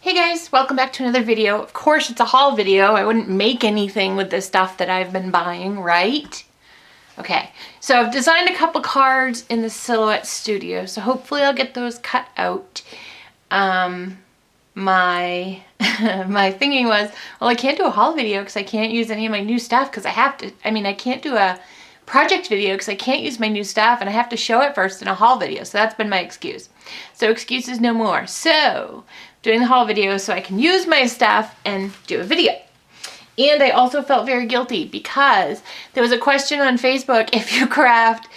Hey guys, welcome back to another video. Of course, it's a haul video. I wouldn't make anything with the stuff that I've been buying, right? Okay, so I've designed a couple cards in the Silhouette Studio, so hopefully I'll get those cut out. My thinking was, well, I can't do a haul video because I can't use any of my new stuff because I have to, I can't do a project video because I can't use my new stuff and I have to show it first in a haul video. So that's been my excuse. So excuses no more. So doing the haul video so I can use my stuff and do a video. And I also felt very guilty because there was a question on Facebook if you craft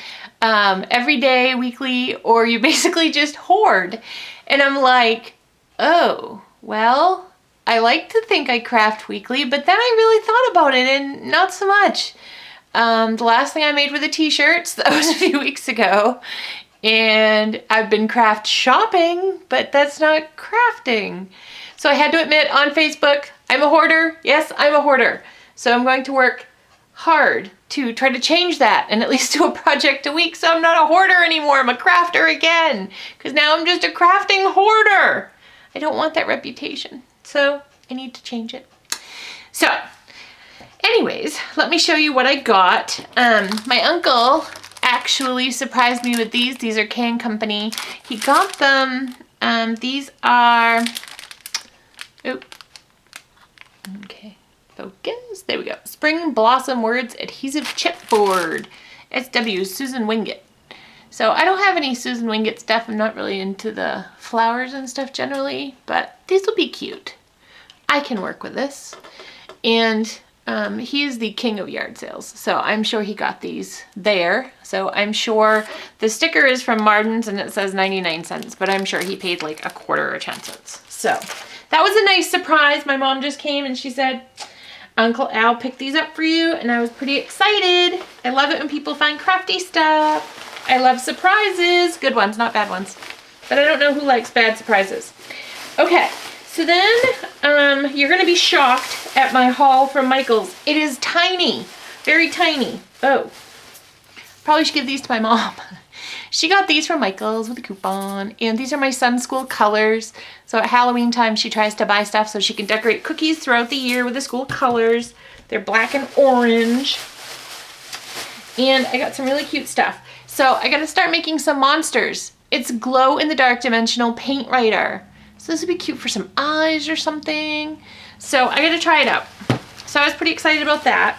every day, weekly, or you basically just hoard. And I'm like, oh, well, I like to think I craft weekly, but then I really thought about it and not so much. The last thing I made were the t-shirts. That was a few weeks ago. And I've been craft shopping, but that's not crafting. So I had to admit on Facebook, I'm a hoarder. Yes, I'm a hoarder. So I'm going to work hard to try to change that and at least do a project a week so I'm not a hoarder anymore. I'm a crafter again, because now I'm just a crafting hoarder. I don't want that reputation. So I need to change it. So anyways, let me show you what I got. My uncle actually surprised me with these. These are K & Company. He got them. These are, okay, focus. There we go. Spring Blossom Words Adhesive Chipboard. SW Susan Wingate. So I don't have any Susan Wingate stuff. I'm not really into the flowers and stuff generally, but these will be cute. I can work with this. And he is the king of yard sales, so I'm sure he got these there. So I'm sure the sticker is from Martin's and it says 99 cents, but I'm sure he paid like a quarter or 10 cents. So that was a nice surprise. My mom just came and she said, Uncle Al picked these up for you, and I was pretty excited. I love it when people find crafty stuff. I love surprises. Good ones, not bad ones. But I don't know who likes bad surprises. Okay. So then, you're going to be shocked at my haul from Michaels. It is tiny, very tiny. Oh, probably should give these to my mom. She got these from Michaels with a coupon, and these are my son's school colors. So at Halloween time, she tries to buy stuff so she can decorate cookies throughout the year with the school colors. They're black and orange. And I got some really cute stuff. So I got to start making some monsters. It's glow-in-the-dark dimensional paint writer. So this would be cute for some eyes or something. So I gotta try it out. So I was pretty excited about that.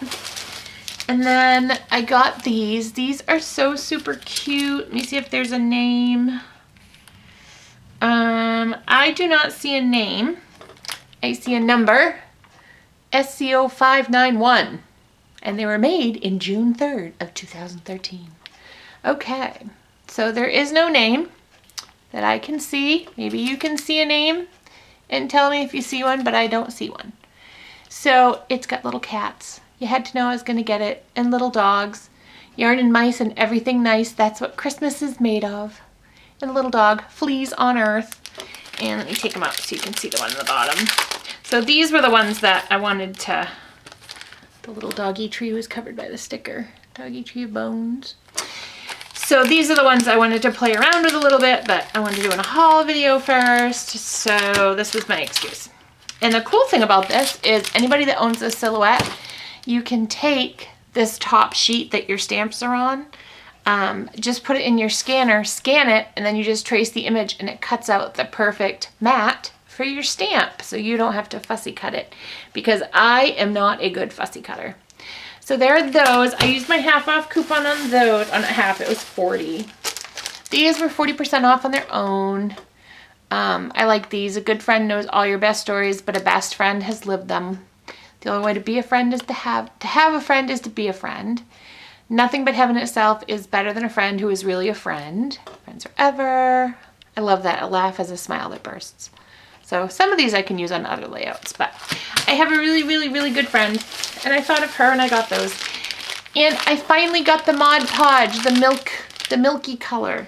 And then I got these. These are so super cute. Let me see if there's a name. I do not see a name. I see a number. SCO591. And they were made in June 3rd of 2013. Okay, so there is no name that I can see. Maybe you can see a name and tell me if you see one, but I don't see one. So it's got little cats. You had to know I was gonna get it. And little dogs. Yarn and mice and everything nice. That's what Christmas is made of. And a little dog. Fleas on earth. And let me take them out so you can see the one on the bottom. So these were the ones that I wanted to, the little doggy tree was covered by the sticker. Doggy tree of bones. So these are the ones I wanted to play around with a little bit, but I wanted to do in a haul video first, so this was my excuse. And the cool thing about this is anybody that owns a Silhouette, you can take this top sheet that your stamps are on, just put it in your scanner, scan it, and then you just trace the image and it cuts out the perfect mat for your stamp, so you don't have to fussy cut it, because I am not a good fussy cutter. So there are those. I used my half off coupon on those. On half, it was 40. These were 40% off on their own. I like these. A good friend knows all your best stories, but a best friend has lived them. The only way to be a friend is to have a friend is to be a friend. Nothing but heaven itself is better than a friend who is really a friend. Friends forever. I love that. A laugh has a smile that bursts. So some of these I can use on other layouts, but I have a really, really, really good friend, and I thought of her and I got those. And I finally got the Mod Podge, the milky color.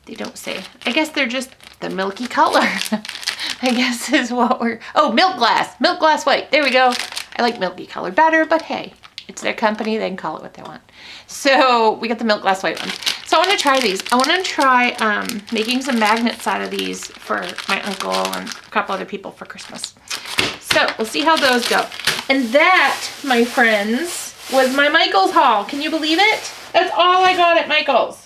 They don't say. I guess they're just the milky color. I guess is what we're, oh, milk glass white. There we go. I like milky color better, but hey, it's their company. They can call it what they want. So we got the milk glass white ones. So So I want to try these. I want to try making some magnets out of these for my uncle and a couple other people for Christmas. So we'll see how those go. And that, my friends, was my Michaels haul. Can you believe it? That's all I got at Michaels.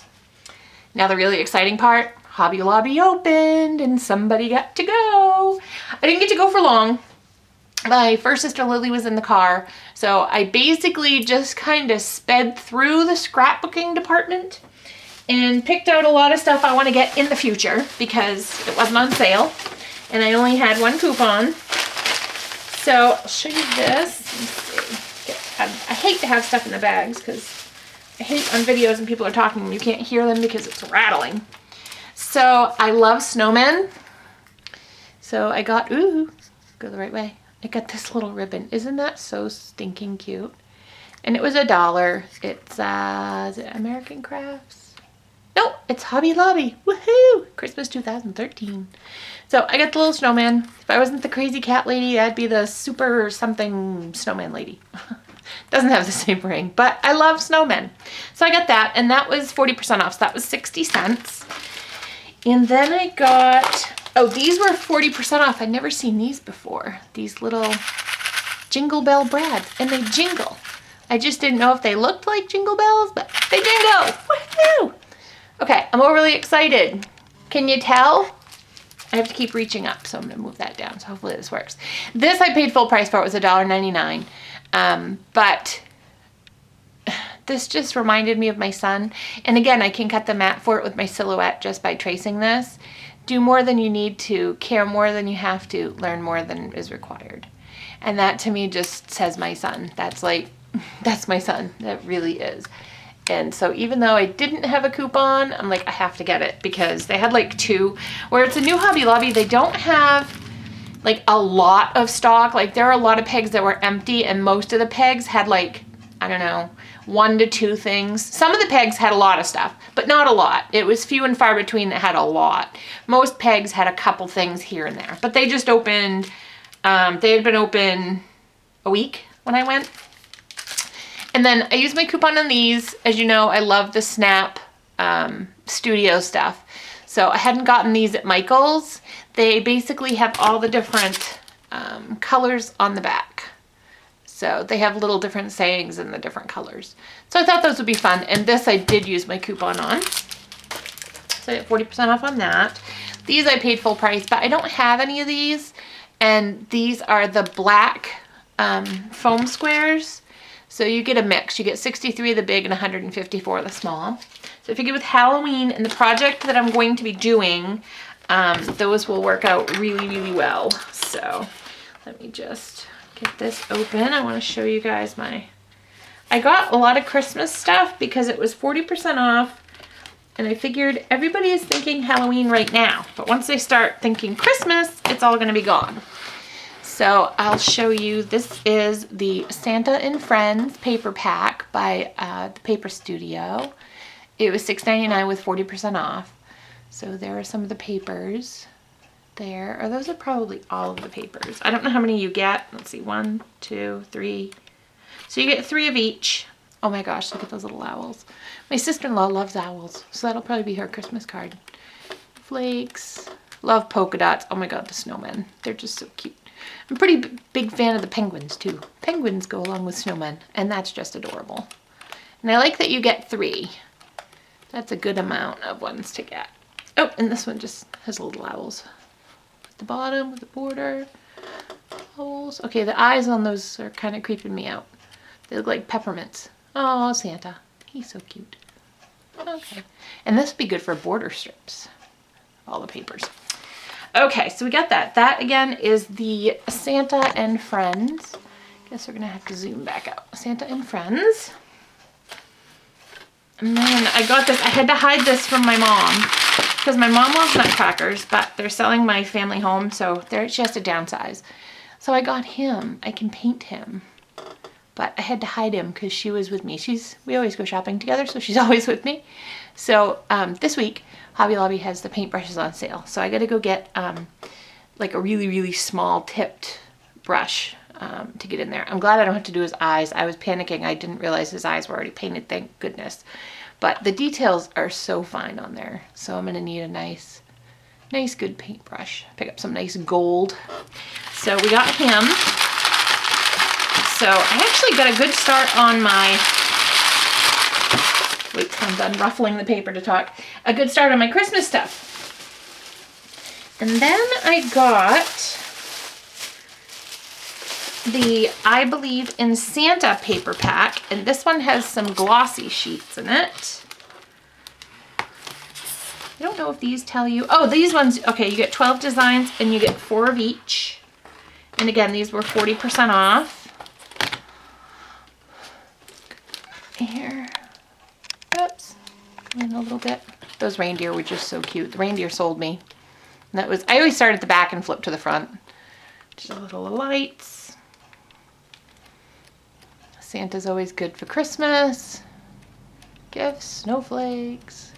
Now the really exciting part, Hobby Lobby opened and somebody got to go. I didn't get to go for long. My first sister Lily was in the car, so I basically just kind of sped through the scrapbooking department and picked out a lot of stuff I want to get in the future because it wasn't on sale and I only had one coupon. So I'll show you this. Let's see. I hate to have stuff in the bags because I hate on videos when people are talking and you can't hear them because it's rattling. So I love snowmen. So I got, ooh, go the right way. I got this little ribbon. Isn't that so stinking cute? And it was $1. It's, is it American Crafts? No, it's Hobby Lobby. Woohoo! Christmas 2013. So I got the little snowman. If I wasn't the crazy cat lady, I'd be the super something snowman lady. Doesn't have the same ring, but I love snowmen. So I got that, and that was 40% off. So that was 60 cents. And then I got, oh, these were 40% off. I'd never seen these before. These little Jingle Bell Brads, and they jingle. I just didn't know if they looked like jingle bells, but they jingle. Woohoo! Okay, I'm overly excited. Can you tell? I have to keep reaching up, so I'm gonna move that down. So hopefully this works. This I paid full price for. It was $1.99, but this just reminded me of my son. And again, I can cut the mat for it with my silhouette just by tracing this. Do more than you need to, care more than you have to, learn more than is required. And that to me just says my son. That's like, that's my son. That really is. And so even though I didn't have a coupon, I'm like, I have to get it because they had like 2. Where it's a new Hobby Lobby, they don't have like a lot of stock. Like there are a lot of pegs that were empty and most of the pegs had like, I don't know, 1 to 2 things. Some of the pegs had a lot of stuff, but not a lot. It was few and far between that had a lot. Most pegs had a couple things here and there, but they just opened, they had been open a week when I went. And then I used my coupon on these. As you know, I love the Snap Studio stuff. So I hadn't gotten these at Michael's. They basically have all the different colors on the back. So they have little different sayings in the different colors. So I thought those would be fun. And this I did use my coupon on. So I got 40% off on that. These I paid full price, but I don't have any of these. And these are the black foam squares. So you get a mix. You get 63 of the big and 154 of the small. So I figured with Halloween and the project that I'm going to be doing, those will work out really, really well. So let me just get this open. I want to show you guys I got a lot of Christmas stuff because it was 40% off. And I figured everybody is thinking Halloween right now. But once they start thinking Christmas, it's all going to be gone. So I'll show you, this is the Santa and Friends paper pack by the Paper Studio. It was $6.99 with 40% off. So there are some of the papers there. Or those are probably all of the papers. I don't know how many you get. Let's see, 1, 2, 3. So you get 3 of each. Oh my gosh, look at those little owls. My sister-in-law loves owls, so that'll probably be her Christmas card. Flakes. Love polka dots. Oh my god, the snowmen. They're just so cute. I'm a pretty big fan of the penguins too. Penguins go along with snowmen, and that's just adorable. And I like that you get 3. That's a good amount of ones to get. Oh, and this one just has little owls. At the bottom with the border. Owls. Okay, the eyes on those are kind of creeping me out. They look like peppermints. Oh, Santa. He's so cute. Okay. And this would be good for border strips. All the papers. Okay, so we got that. That, again, is the Santa and Friends. Guess we're going to have to zoom back out. Santa and Friends. And then I got this. I had to hide this from my mom because my mom loves nutcrackers, but they're selling my family home, so she has to downsize. So I got him. I can paint him. But I had to hide him because she was with me. We always go shopping together, so she's always with me. So this week, Hobby Lobby has the paintbrushes on sale. So I got to go get like a really, really small tipped brush to get in there. I'm glad I don't have to do his eyes. I was panicking. I didn't realize his eyes were already painted, thank goodness. but the details are so fine on there. So I'm gonna need a nice good paintbrush. Pick up some nice gold. So we got him. So I actually got a good start on my, wait till I'm done ruffling the paper to talk, a good start on my Christmas stuff. And then I got the I Believe in Santa paper pack, and this one has some glossy sheets in it. I don't know if these tell you, oh, these ones, okay, you get 12 designs and you get 4 of each. And again, these were 40% off. Here, oops, in a little bit. Those reindeer were just so cute. The reindeer sold me. And that was, I always start at the back and flip to the front. Just a little lights. Santa's always good for Christmas. Gifts, snowflakes.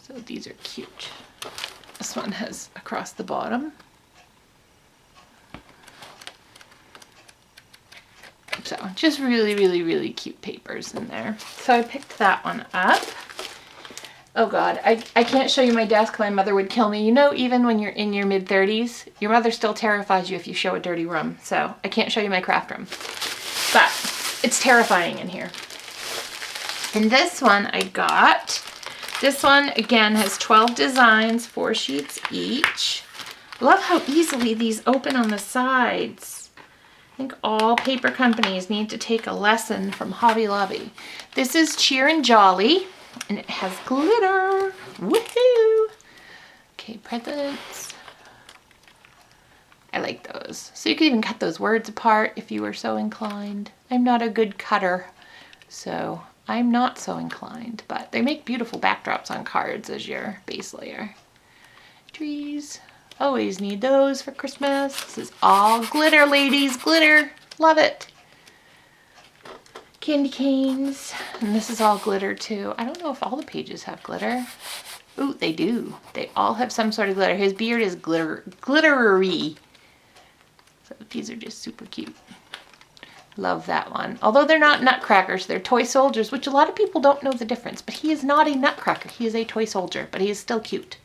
So these are cute. This one has across the bottom. So just really, really, really cute papers in there. So I picked that one up. Oh God, I can't show you my desk. My mother would kill me. You know, even when you're in your mid-30s, your mother still terrifies you if you show a dirty room. So I can't show you my craft room. But it's terrifying in here. And this one I got. This one, again, has 12 designs, 4 sheets each. Love how easily these open on the sides. I think all paper companies need to take a lesson from Hobby Lobby. This is Cheer and Jolly, and it has glitter. Woohoo! Okay, presents. I like those. So you could even cut those words apart if you were so inclined. I'm not a good cutter, so I'm not so inclined, but they make beautiful backdrops on cards as your base layer. Trees. Always need those for Christmas. This is all glitter, ladies. Glitter. Love it. Candy canes. And this is all glitter too. I don't know if all the pages have glitter. Ooh, they do. They all have some sort of glitter. His beard is glittery. So these are just super cute. Love that one. Although they're not nutcrackers, they're toy soldiers, which a lot of people don't know the difference. But he is not a nutcracker. He is a toy soldier, but he is still cute.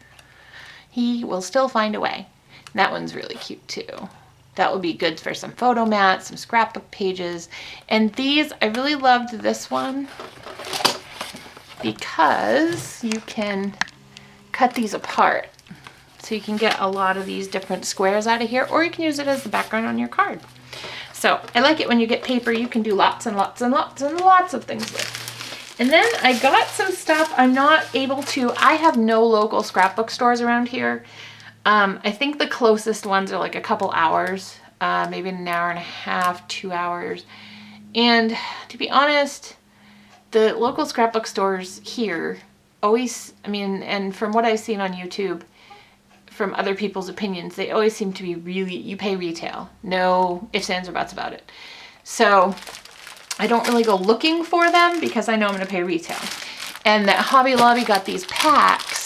He will still find a way. And that one's really cute too. That will be good for some photo mats, some scrapbook pages. And these, I really loved this one because you can cut these apart. So you can get a lot of these different squares out of here, or you can use it as the background on your card. So I like it when you get paper you can do lots and lots and lots and lots of things with. And then I got some stuff I'm not able to, I have no local scrapbook stores around here. I think the closest ones are like a couple hours, maybe an hour and a half, 2 hours. And to be honest, the local scrapbook stores here always, I mean, and from what I've seen on YouTube, from other people's opinions, they always seem to be really, you pay retail. No ifs, ands, or buts about it. So I don't really go looking for them because I know I'm going to pay retail. And that Hobby Lobby got these packs.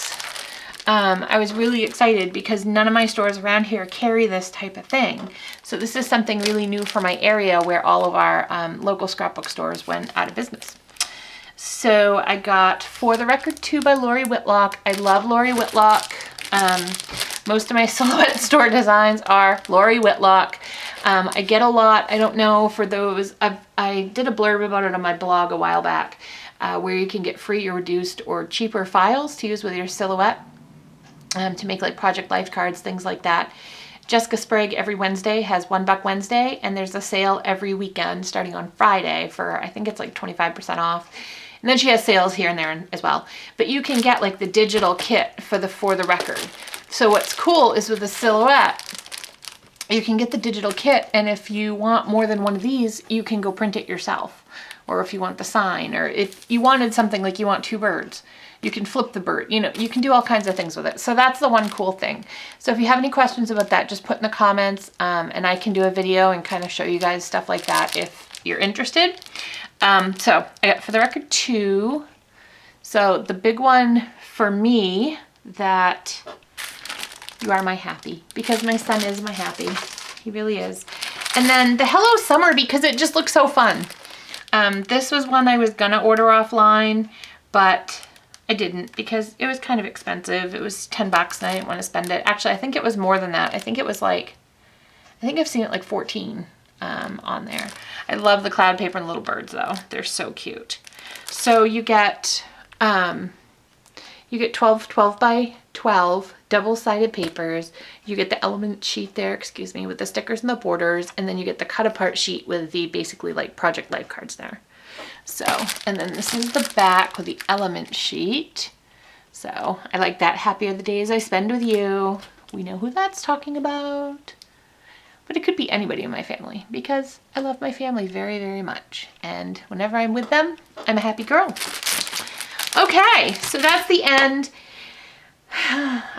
I was really excited because none of my stores around here carry this type of thing. So this is something really new for my area where all of our local scrapbook stores went out of business. So I got For the Record 2 by Lori Whitlock. I love Lori Whitlock. Most of my silhouette store designs are Lori Whitlock. I get a lot, I don't know, for those, I did a blurb about it on my blog a while back, where you can get free or reduced or cheaper files to use with your silhouette, to make like Project Life cards, things like that. Jessica Sprague every Wednesday has $1 Wednesday, and there's a sale every weekend starting on Friday for, I think it's like 25% off. And then she has sales here and there as well. But you can get like the digital kit for the Record. So what's cool is with the silhouette, you can get the digital kit, and if you want more than one of these, you can go print it yourself. Or if you want the sign, or if you wanted something like you want 2 birds, you can flip the bird. You know, you can do all kinds of things with it. So that's the one cool thing. So if you have any questions about that, just put in the comments, and I can do a video and kind of show you guys stuff like that if you're interested. So I got For the Record 2. So the big one for me that You Are My Happy, because my son is my happy. He really is. And then the Hello Summer, because it just looks so fun. This was one I was gonna order offline, but I didn't because it was kind of expensive. It was 10 bucks and I didn't want to spend it. Actually, I think it was more than that. I think it was like, I think I've seen it like 14 on there. I love the cloud paper and little birds though. They're so cute. So you get 12 by 12 double-sided papers. You get the element sheet there, excuse me, with the stickers and the borders, and then you get the cut apart sheet with the basically like Project Life cards there. So, and then this is the back with the element sheet. So I like that. Happy are the days I spend with you. We know who that's talking about. But it could be anybody in my family because I love my family very, very much. And whenever I'm with them, I'm a happy girl. Okay, so that's the end.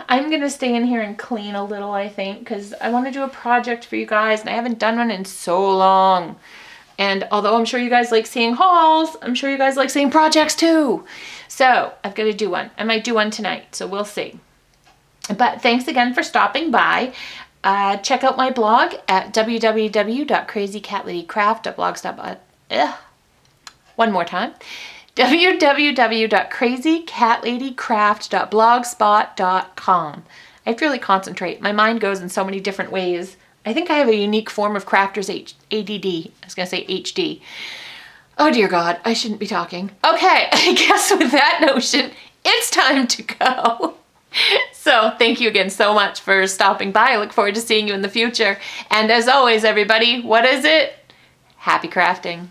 I'm gonna stay in here and clean a little, I think, because I want to do a project for you guys and I haven't done one in so long. And although I'm sure you guys like seeing hauls, I'm sure you guys like seeing projects too. So I've got to do one. I might do one tonight, so we'll see. But thanks again for stopping by. Check out my blog at www.crazycatladycraft.blogspot. One more time. www.crazycatladycraft.blogspot.com. I have to really concentrate. My mind goes in so many different ways. I think I have a unique form of crafter's ADD. I was going to say HD. Oh dear God, I shouldn't be talking. Okay, I guess with that notion, it's time to go. So thank you again so much for stopping by. I look forward to seeing you in the future. And as always, everybody, what is it? Happy crafting.